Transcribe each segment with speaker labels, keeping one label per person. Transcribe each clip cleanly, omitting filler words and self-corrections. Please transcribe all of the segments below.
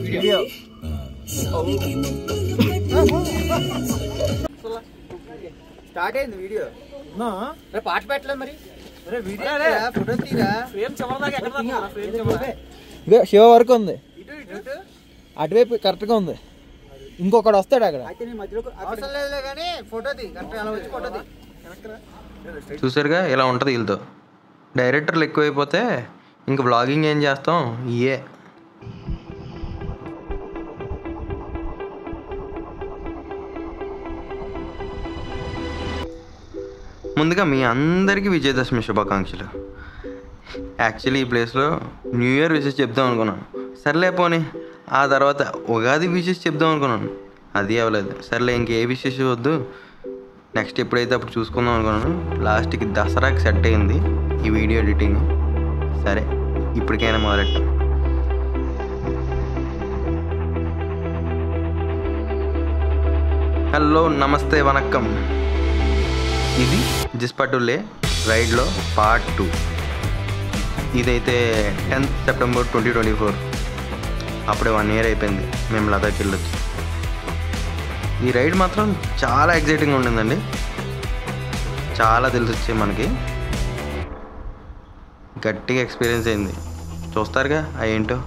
Speaker 1: Video start అయింది video. పాట పెట్టలేదు మరి. ఫోటో తీరా. ఇదే శివ వరకు ఉంది. అటువైపు కరెక్ట్ గా ఉంది. ఇంకొకడు వస్తాడు అక్కడ. అవసరం లేదు కానీ ఫోటో తీ. కరెక్ట్ అలా వచ్చి ఫోటో తీ.
Speaker 2: చూసారుగా ఇలా ఉంటుంది వీళ్ళతో. డైరెక్టర్లు ఎక్కువైపోతే ఇంక వ్లాగింగ్ ఏం చేస్తాం. ఇయే ముందుగా మీ అందరికీ విజయదశమి శుభాకాంక్షలు. యాక్చువల్లీ ఈ ప్లేస్లో న్యూ ఇయర్ విషెస్ చెప్దాం అనుకున్నాను. సర్లే పోనీ ఆ తర్వాత ఉగాది విషెస్ చెప్దాం అనుకున్నాను. అది అవ్వలేదు. సర్లే ఇంకే విషెస్ వద్దు, నెక్స్ట్ ఎప్పుడైతే అప్పుడు చూసుకుందాం అనుకున్నాను. లాస్ట్కి దసరాకి సెట్ అయింది ఈ వీడియో ఎడిటింగ్. సరే ఇప్పటికైనా మొదలెట్టాం. హలో నమస్తే వనక్కం. ఇది జిస్పటుల్లే రైడ్లో పార్ట్ 2. ఇదైతే 10th సెప్టెంబర్ 2024. అప్పుడే 1 year అయిపోయింది మేము లదాఖ్ వెళ్ళొచ్చు. ఈ రైడ్ మాత్రం చాలా ఎగ్జైటింగ్గా ఉండిందండి. చాలా తెలిసి వచ్చాయి మనకి. గట్టిగా ఎక్స్పీరియన్స్ అయింది. చూస్తారుగా ఏంటో.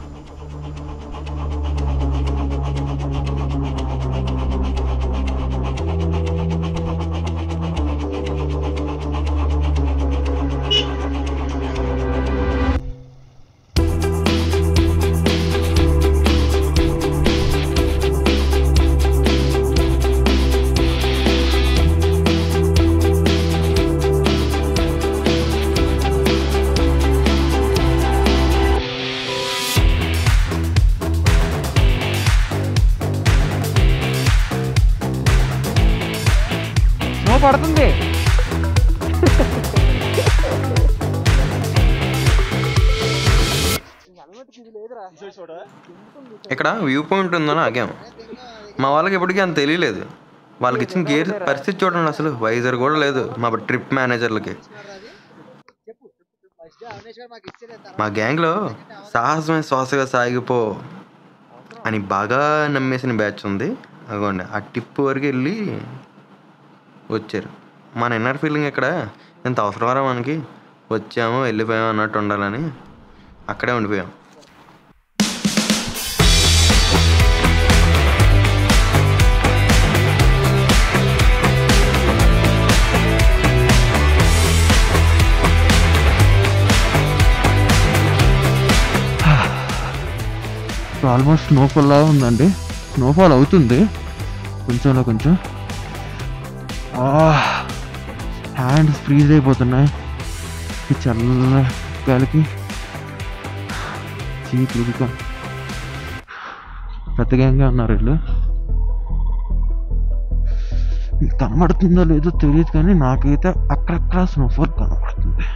Speaker 1: పడుతుంది.
Speaker 2: ఇక్కడ వ్యూ పాయింట్ ఉందని ఆగాము. మా వాళ్ళకి ఎప్పటికీ అంత తెలియలేదు. వాళ్ళకి ఇచ్చిన గేర్ పరిస్థితి చూడండి. అసలు వైజర్ కూడా లేదు మా ట్రిప్ మేనేజర్లకి. మా గ్యాంగ్లో సాహసమే శ్వాసగా సాగిపో అని బాగా నమ్మేసిన బ్యాచ్ ఉంది. అదిగోండి ఆ టిప్ వరకు వెళ్ళి వచ్చారు. మన ఇన్నర్ ఫీలింగ్ ఇక్కడ ఎంత అవసరమరా మనకి. వచ్చాము వెళ్ళిపోయాము అన్నట్టు ఉండాలని అక్కడే ఉండిపోయాం.
Speaker 1: ఆల్మోస్ట్ స్నోఫాల్ లాగా ఉందండి. స్నోఫాల్ అవుతుంది కొంచెంలో కొంచెం. హ్యాండ్స్ ఫ్రీజ్ అయిపోతున్నాయి ఈ చల్ల గాలికి. చీపులుగా పెద్ద గ్యాంగ్గా ఉన్నారు వీళ్ళు. కనబడుతుందో లేదో తెలియదు కానీ నాకైతే అక్కడక్కడ స్నోఫాల్ కనబడుతుంది.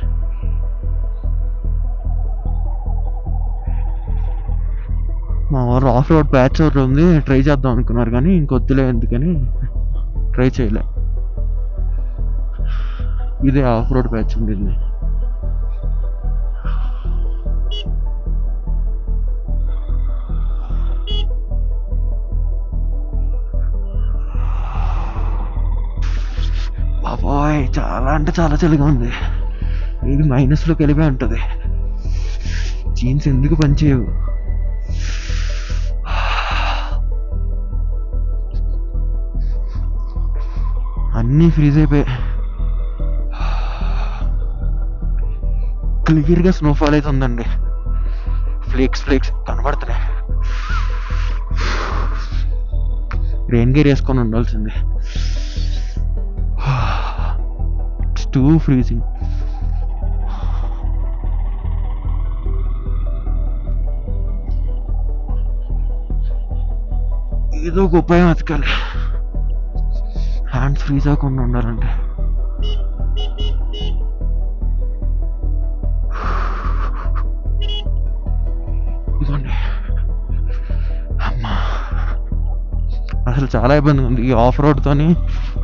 Speaker 1: మా వాళ్ళు ఆఫ్ రోడ్ ప్యాచ్ ఒకటి ఉంది, ట్రై చేద్దాం అనుకున్నారు కానీ ఇంకొద్దులే ఎందుకని ట్రై చేయలే. ఇదే ఆఫ్ రోడ్ ప్యాచ్ ఉంది. బాబాయ్ చాలా అంటే చాలా చలిగా ఉంది. ఇది మైనస్లోకి వెళ్ళిపోయి ఉంటుంది. జీన్స్ ఎందుకు పనిచేయవు. అన్నీ ఫ్రీజ్ అయిపోయాయి. క్లియర్గా స్నోఫాల్ అయితే ఉందండి. ఫ్లేక్స్ కనబడుతున్నాయి. రెయిన్ గేర్ వేసుకొని ఉండాల్సింది. It's two freezing. ఏదో ఒక ఉపాయం వెతకాలి హ్యాండ్స్ ఫ్రీజ్ అవ్వకుండా ఉండాలంటే. ఇదిగోండి అమ్మా, అసలు చాలా ఇబ్బందిగా ఉంది ఈ ఆఫ్ రోడ్తోని.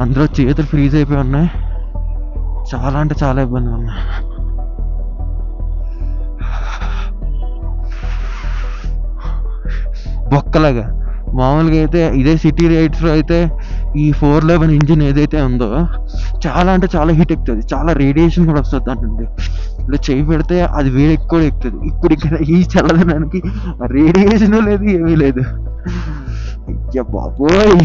Speaker 1: అందులో చేతులు ఫ్రీజ్ అయిపోయి ఉన్నాయి. చాలా అంటే చాలా ఇబ్బందిగా ఉన్నాయి.
Speaker 2: కుక్కలాగా. మామూలుగా అయితే ఇదే సిటీ రైడ్స్లో అయితే ఈ 411 ఇంజిన్ ఏదైతే ఉందో చాలా అంటే చాలా హీట్ ఎక్కుతుంది, చాలా రేడియేషన్ కూడా వస్తుంది దాని నుండి. ఇలా చేయి పెడితే అది వేడి కూడా ఎక్కుతుంది. ఇప్పుడు ఇక్కడ ఈ చల్లదనానికి రేడియేషన్ లేదు, ఏమీ లేదు. అయ్య బాబోయ్.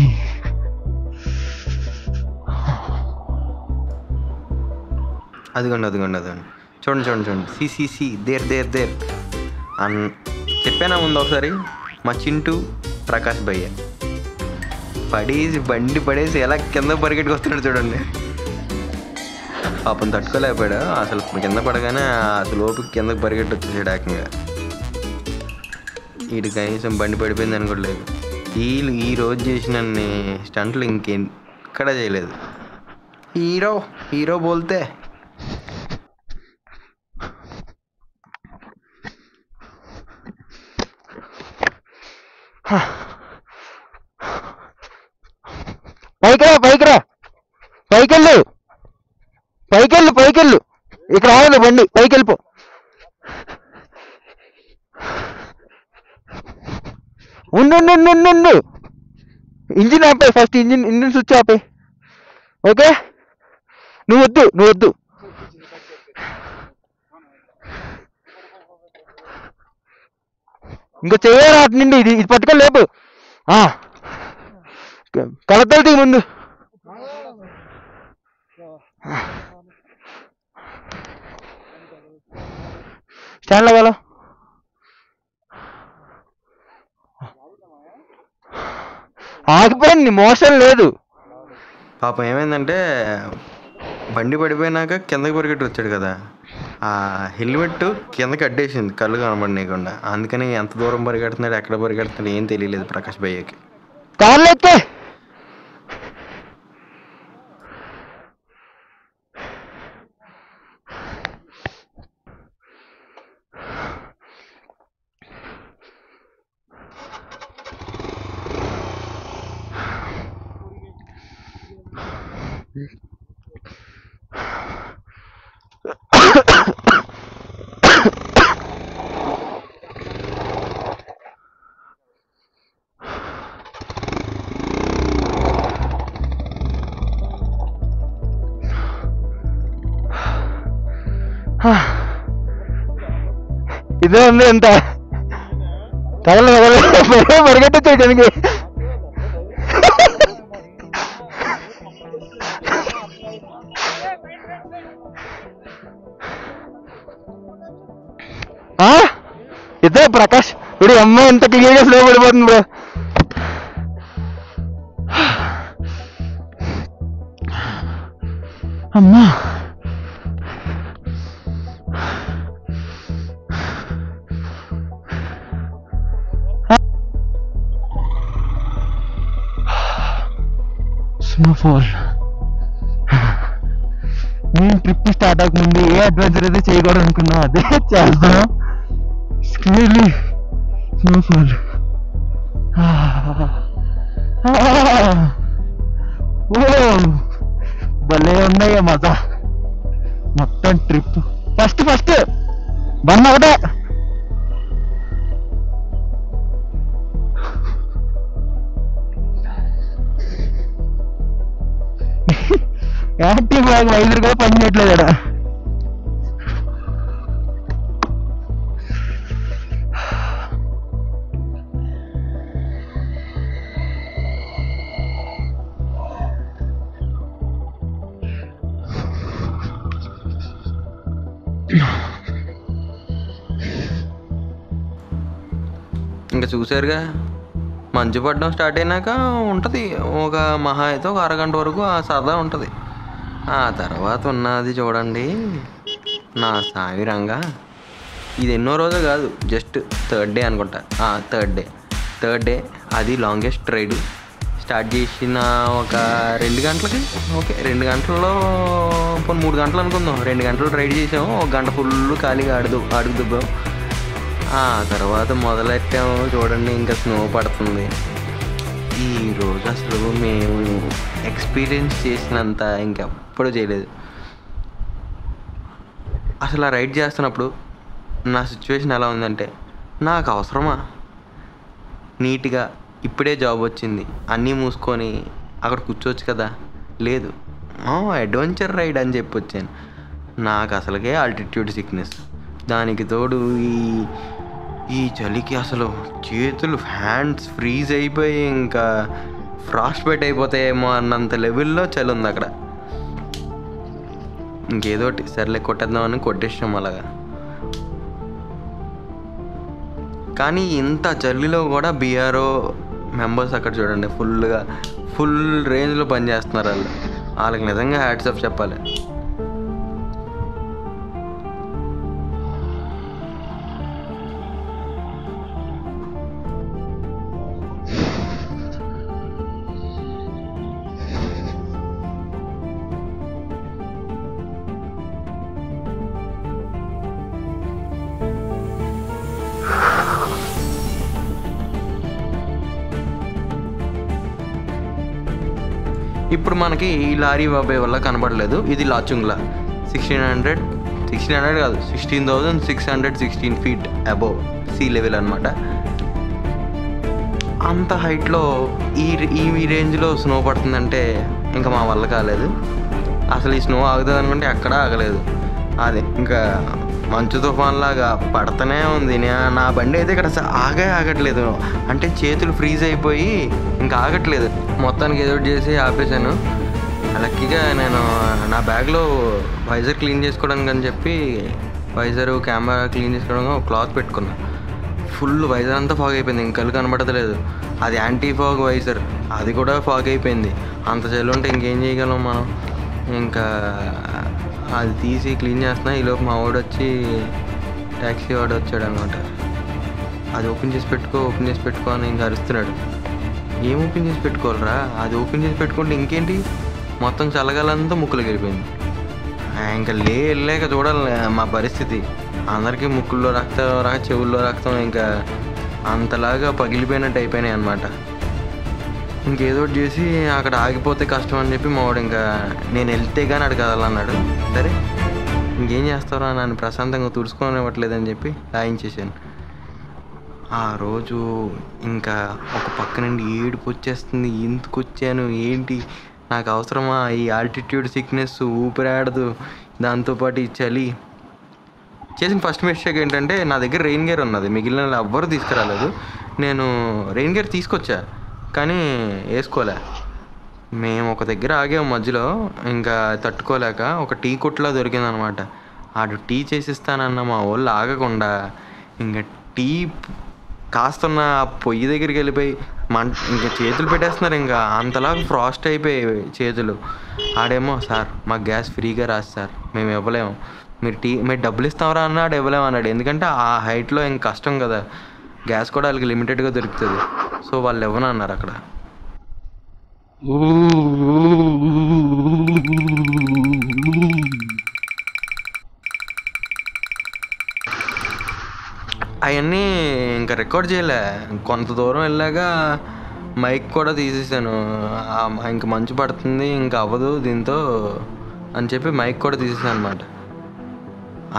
Speaker 2: అదిగోండి అదిగోండి అదిగోండి, చూడండి చూడండి చూడండి, సిసిసి దేర్ దేర్ దేర్ అన్ చెప్పానా ముందు ఒకసారి. మా చింటూ ప్రకాష్ భయ్య పడేసి బండి పడేసి ఎలా కింద పరిగెట్టుకు వస్తున్నాడు చూడండి. పాపం తట్టుకోలేకపోయాడు అసలు. కింద పడగానే అసలు ఓపిక కిందకు పరిగెట్టి వచ్చేసాడు ఏకంగా. వీడు కనీసం బండి పడిపోయింది అనుకోలేదు. వీళ్ళు ఈ రోజు చేసిన స్టంట్లు ఇంకెక్కడ చేయలేదు. Hero hero బోల్తే. పైకిరా పైకిరా, పైకెళ్ళు పైకెళ్ళు పైకెళ్ళు, ఇక్కడ ఆగదు బండి, పైకి వెళ్ళిపో. ఉండు ఉండు ఉండు ఉండు, ఇంజిన్ ఆపే ఫస్ట్, ఇంజిన్ స్విచ్ ఆపే. ఓకే, నువ్వు వద్దు నువ్వు వద్దు. ఇంకో చెయ్యాలి అటు నుండి, ఇది పట్టుకొని లేపు. కలతలు తీ ముందు. స్టాండ్ లగాలో. ఆగిపోయింది, మోషన్ లేదు. పాపం ఏమైందంటే బండి పడిపోయినాక కిందకి పరిగెట్టి వచ్చాడు కదా, ఆ హెల్మెట్ కిందకి అడ్డేసింది కళ్ళు కనబడనీయకుండా. అందుకని ఎంత దూరం పరిగెడుతున్నాడు, ఎక్కడ పరిగెడుతున్నాడు ఏం తెలియలేదు ప్రకాష్ భయ్యకి. కార్లు ఎక్కే. ఇదే ఉంది ఎంత తగల పరిగెట్టచ్చు దానికి. ఇదే ప్రకాష్ ఇప్పుడు అమ్మాయి ఎంత క్లియర్గా స్లో పడిపోతుంది బ్రో. అమ్మా స్నోఫాల్. నేను ట్రిప్ స్టార్ట్ అవ్వకముందు ఏ అడ్వెంచర్ అయితే చేయకూడదు అనుకున్నా అదే చేస్తాం. స్కేర్లీ స్నోఫాల్. ఓ భలే ఉన్నాయా మజా. మొత్తం ట్రిప్ ఫస్ట్ బండి ఒకటే. యాక్టివ్ బాగా వైజర్ కూడా పని చేయట్లేదు ఇక్కడ. ఇంకా చూసారుగా, మంచు పడడం స్టార్ట్ అయినాక ఉంటుంది ఒక మహా అయితే ఒక అరగంట వరకు ఆ సరదా ఉంటుంది. ఆ తర్వాత ఉన్నది చూడండి నా సాయిరంగా. ఇది ఎన్నో రోజు కాదు, జస్ట్ థర్డ్ డే అనుకుంటా. థర్డ్ డే అది లాంగెస్ట్ రైడ్. స్టార్ట్ చేసిన ఒక 2 గంటలకి, ఓకే 2 గంటల్లో 3 గంటలు అనుకుందాం. 2 గంటలు రైడ్ చేసాము, 1 గంట ఫుల్ ఖాళీగా అడుగు దుబ్బాం. ఆ తర్వాత మొదలెట్టాము చూడండి, ఇంకా స్నో పడుతుంది. ఈరోజు అసలు మేము ఎక్స్పీరియన్స్ చేసినంత ఇంకెప్పుడు చేయలేదు. అసలు ఆ రైడ్ చేస్తున్నప్పుడు నా సిచ్యువేషన్ ఎలా ఉందంటే, నాకు అవసరమా నీట్గా ఇప్పుడే జాబ్ వచ్చింది అన్నీ మూసుకొని అక్కడ కూర్చోవచ్చు కదా, లేదు అడ్వెంచర్ రైడ్ అని చెప్పి వచ్చాను. నాకు అసలుకే ఆల్టిట్యూడ్ సిక్నెస్, దానికి తోడు ఈ చలికి అసలు చేతులు హ్యాండ్స్ ఫ్రీజ్ అయిపోయి ఇంకా ఫ్రాస్ట్ బైట్ అయిపోతాయేమో అన్నంత లెవెల్లో చలి ఉంది అక్కడ. ఇంకేదోటి సర్లే కొట్టేద్దామని కొట్టేసాం అలాగా. కానీ ఇంత చలిలో కూడా బీఆర్ఓ మెంబర్స్ అక్కడ చూడండి ఫుల్ రేంజ్లో పనిచేస్తున్నారు. వాళ్ళకి నిజంగా హ్యాట్స్ ఆఫ్ చెప్పాలి. ఇప్పుడు మనకి ఈ లారీ బాబాయ్ వల్ల కనబడలేదు. ఇది లాచుంగ్లా 1600 కాదు 16,616 feet అబోవ్ సీ లెవెల్ అనమాట. అంత హైట్లో ఈ రేంజ్లో స్నో పడుతుందంటే ఇంకా మా వల్ల కాలేదు. అసలు ఈ స్నో ఆగుతుంది అనుకుంటే ఎక్కడా ఆగలేదు. అది ఇంకా మంచు తుఫాన్ లాగా పడుతూనే ఉంది. నా బండి అయితే ఇక్కడ ఆగట్లేదు, అంటే చేతులు ఫ్రీజ్ అయిపోయి ఇంకా ఆగట్లేదు. మొత్తానికి ఏదో చేసి ఆపేశాను. లక్కీగా నేను నా బ్యాగ్లో వైజర్ క్లీన్ చేసుకోవడానికి అని చెప్పి వైజరు కెమెరా క్లీన్ చేసుకోవడానికి ఒక క్లాత్ పెట్టుకున్నా. ఫుల్ వైజర్ అంతా ఫాగ్ అయిపోయింది, ఇంకా కళ్ళు కనబడతలేదు. అది యాంటీ ఫాగ్ వైజర్, అది కూడా ఫాగ్ అయిపోయింది. అంత చలి ఉంటే ఇంకేం చేయగలం మనం. ఇంకా అది తీసి క్లీన్ చేస్తున్నా. ఈలోపు మా వాడు వచ్చి ట్యాక్సీ వాడు వచ్చాడు అనమాట. అది ఓపెన్ చేసి పెట్టుకో అని ఇంకా అరుస్తున్నాడు. ఏం ఓపెన్ చేసి పెట్టుకోవాలరా, అది ఓపెన్ చేసి పెట్టుకుంటే ఇంకేంటి మొత్తం చల్లగాలంతా ముక్కులోకి వెళ్ళిపోయింది. ఇంకా వెళ్ళాక చూడాలి మా పరిస్థితి. అందరికీ ముక్కుల్లో రక్తం చెవుల్లో రక్తం ఇంకా అంతలాగా పగిలిపోయినట్టు అయిపోయినాయి అనమాట. ఇంకేదో చేసి అక్కడ ఆగిపోతే కష్టం అని చెప్పి మావాడు ఇంకా నేను వెళ్తే కానీ అక్కడ కదలన్నాడు. సరే ఇంకేం చేస్తారా, నన్ను ప్రశాంతంగా తుడుచుకోనివ్వట్లేదని చెప్పి లాయించేసాను. ఆ రోజు ఇంకా ఒక పక్క నుండి ఏడుపు వచ్చేస్తుంది. ఎందుకు వచ్చాను ఏంటి, నాకు అవసరమా ఈ ఆల్టిట్యూడ్ సిక్నెస్, ఊపిరాడదు, దాంతోపాటు ఈ చలి. చేసిన ఫస్ట్ మిస్టేక్ ఏంటంటే నా దగ్గర రెయిన్ గేర్ ఉన్నది, మిగిలిన ఎవ్వరు తీసుకురాలేదు. నేను రెయిన్ గేర్ తీసుకొచ్చా కానీ వేసుకోలే. మేము ఒక దగ్గర ఆగాము మధ్యలో, ఇంకా తట్టుకోలేక ఒక టీ కొట్టులా దొరికిందనమాట. ఆడు టీ చేసిస్తానన్న మా వాళ్ళు ఆగకుండా ఇంకా టీ కాస్తున్న పొయ్యి దగ్గరికి వెళ్ళిపోయి ఇంకా చేతులు పెట్టేస్తున్నారు. ఇంకా అంతలాగా ఫ్రాస్ట్ అయిపోయి చేతులు. ఆడేమో సార్ మాకు గ్యాస్ ఫ్రీగా రాదు సార్, మేము ఇవ్వలేము, మీరు డబ్బులు ఇస్తామరా అన్నాడు. ఇవ్వలేము అన్నాడు. ఎందుకంటే ఆ హైట్లో ఇంక కష్టం కదా, గ్యాస్ కూడా వాళ్ళకి లిమిటెడ్గా దొరుకుతుంది. సో వాళ్ళు ఇవ్వనన్నారు అక్కడ. అవన్నీ ఇంకా రికార్డ్ చేయలే. కొంత దూరం వెళ్ళాక మైక్ కూడా తీసేసాను. ఇంక మంచు పడుతుంది ఇంకా అవ్వదు దీంతో అని చెప్పి మైక్ కూడా తీసేసాను అనమాట.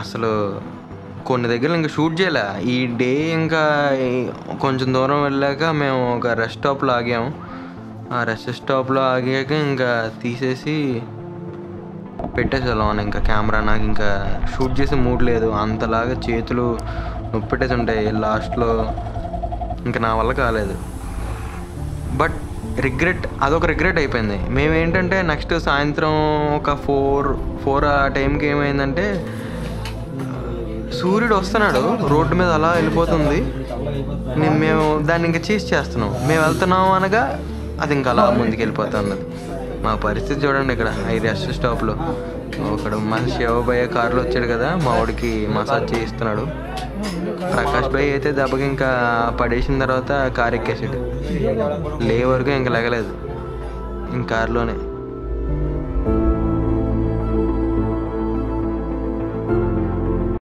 Speaker 2: అసలు కొన్ని దగ్గర ఇంకా షూట్ చేయలే. ఈ డే ఇంకా కొంచెం దూరం వెళ్ళాక మేము ఒక రెస్ట్ స్టాప్లో ఆగాము. ఆ రెస్ట్ స్టాప్లో ఆగాక ఇంకా తీసేసి పెట్టేసేవాళ్ళం ఇంకా కెమెరా. నాకు ఇంకా షూట్ చేసే మూడ్ లేదు, అంతలాగా చేతులు నొప్పెట్టేసి ఉంటాయి లాస్ట్లో. ఇంకా నా వల్ల కాలేదు. బట్ అదొక రిగ్రెట్ అయిపోయింది. మేమేంటంటే నెక్స్ట్ సాయంత్రం ఒక 4 ఆ టైంకి ఏమైందంటే సూర్యుడు వస్తున్నాడు, రోడ్డు మీద అలా వెళ్ళిపోతుంది. మేము దాన్ని ఇంకా చేస్తున్నాం. మేము వెళ్తున్నాం అనగా అది ఇంకా అలా ముందుకు వెళ్ళిపోతా ఉన్నది. మా పరిస్థితి చూడండి. ఇక్కడ ఈ రెస్ట్ స్టాప్లో ఒకడు మా శివభయ్య కారులో వచ్చాడు కదా, మా వాడికి మసాజ్ చేయిస్తున్నాడు. ప్రకాష్ భయ్ అయితే దెబ్బకి ఇంకా పడేసిన తర్వాత కారు ఎక్కేసాడు. వరకు ఇంకా లెగలేదు ఇంక కారులోనే.